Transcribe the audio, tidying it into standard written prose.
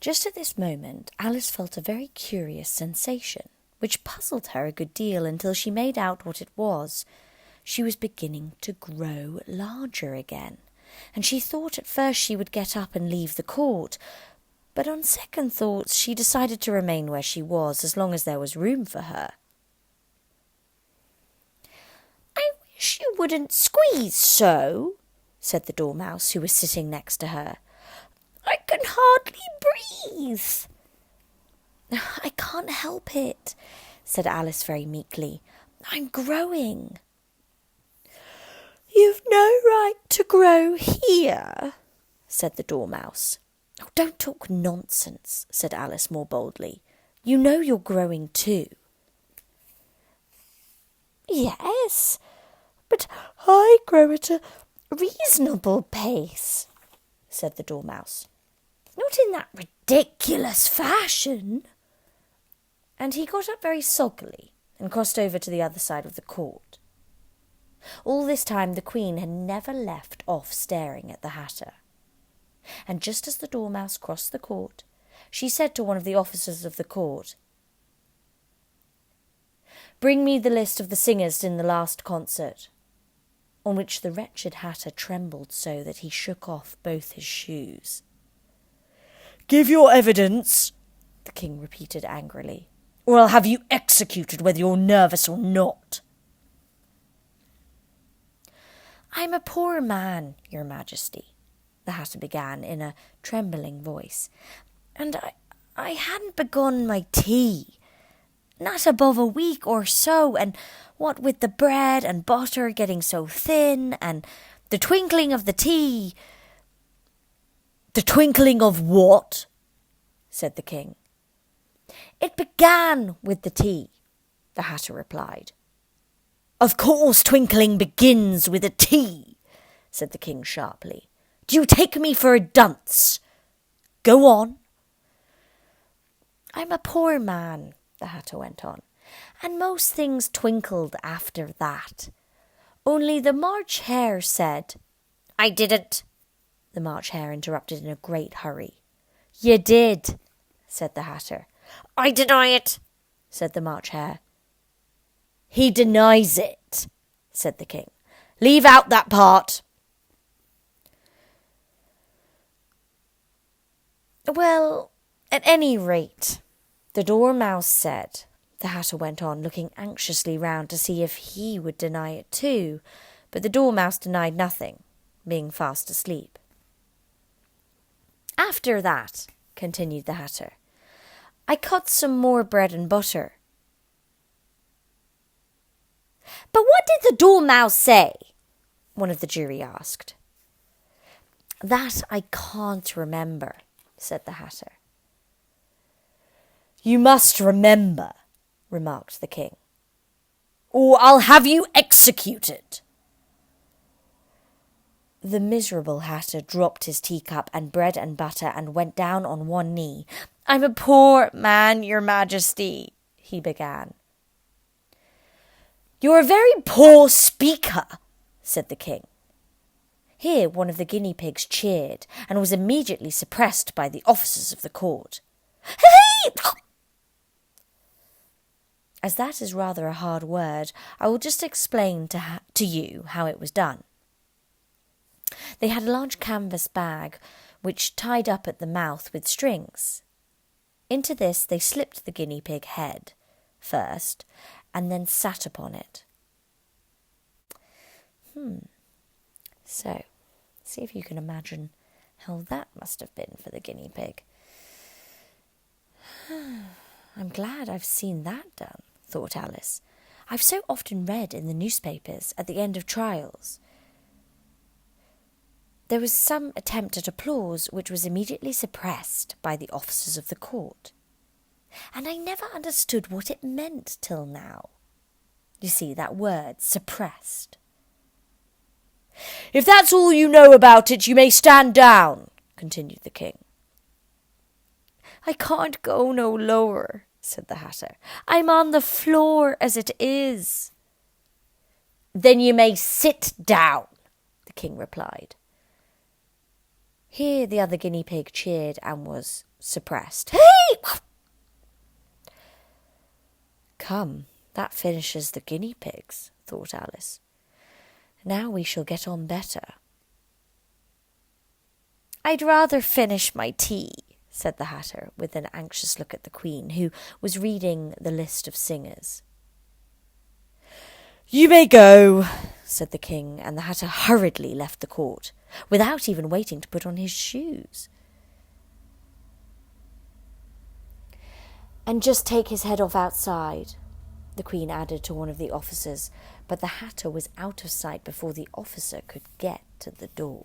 Just at this moment, Alice felt a very curious sensation, which puzzled her a good deal until she made out what it was. She was beginning to grow larger again, and she thought at first she would get up and leave the court, but on second thoughts she decided to remain where she was as long as there was room for her. "I wish you wouldn't squeeze so," said the Dormouse, who was sitting next to her. "I can hardly breathe." "I can't help it," said Alice very meekly. "I'm growing." "You've no right to grow here," said the Dormouse. "Oh, don't talk nonsense," said Alice more boldly. "You know you're growing too." "Yes, but I grow at a reasonable pace," said the Dormouse. "Not in that ridiculous fashion." And he got up very sulkily and crossed over to the other side of the court. All this time the Queen had never left off staring at the Hatter. And just as the Dormouse crossed the court, she said to one of the officers of the court, "Bring me the list of the singers in the last concert," on which the wretched Hatter trembled so that he shook off both his shoes. "Give your evidence," the King repeated angrily, "or I'll have you executed whether you're nervous or not." "I'm a poor man, Your Majesty," the Hatter began in a trembling voice, "and I hadn't begun my tea. Not above a week or so, and what with the bread and butter getting so thin, and the twinkling of the tea—" "The twinkling of what?" said the King. "It began with the tea," the Hatter replied. "Of course twinkling begins with a tea," said the King sharply. "Do you take me for a dunce? Go on." "I'm a poor man," the Hatter went on, "and most things twinkled after that. Only the March Hare said—" "I didn't," the March Hare interrupted in a great hurry. "You did," said the Hatter. "I deny it," said the March Hare. "He denies it," said the King. "Leave out that part." "Well, at any rate, the Dormouse said," the Hatter went on, looking anxiously round to see if he would deny it too, but the Dormouse denied nothing, being fast asleep. "After that," continued the Hatter, "I cut some more bread and butter." "But what did the Dormouse say?" one of the jury asked. "That I can't remember," said the Hatter. "You must remember," remarked the King, "or I'll have you executed." The miserable Hatter dropped his teacup and bread and butter and went down on one knee. "I'm a poor man, Your Majesty," he began. "You're a very poor speaker," said the King. Here one of the guinea pigs cheered and was immediately suppressed by the officers of the court. "Hey!" As that is rather a hard word, I will just explain to you how it was done. They had a large canvas bag, which tied up at the mouth with strings. Into this they slipped the guinea pig head first, and then sat upon it. So, see if you can imagine how that must have been for the guinea pig. "I'm glad I've seen that done," thought Alice. "I've so often read in the newspapers at the end of trials. There was some attempt at applause which was immediately suppressed by the officers of the court. And I never understood what it meant till now. You see, that word, suppressed. "If that's all you know about it, you may stand down," continued the King. "I can't go no lower," said the Hatter. "I'm on the floor as it is." "Then you may sit down," the King replied. Here the other guinea pig cheered and was suppressed. Hey! Come, that finishes the guinea pigs, thought Alice. Now we shall get on better. I'd rather finish my tea, said the Hatter, with an anxious look at the Queen, who was reading the list of singers. You may go, said the King, and the Hatter hurriedly left the court, without even waiting to put on his shoes. And just take his head off outside, the Queen added to one of the officers, but the Hatter was out of sight before the officer could get to the door.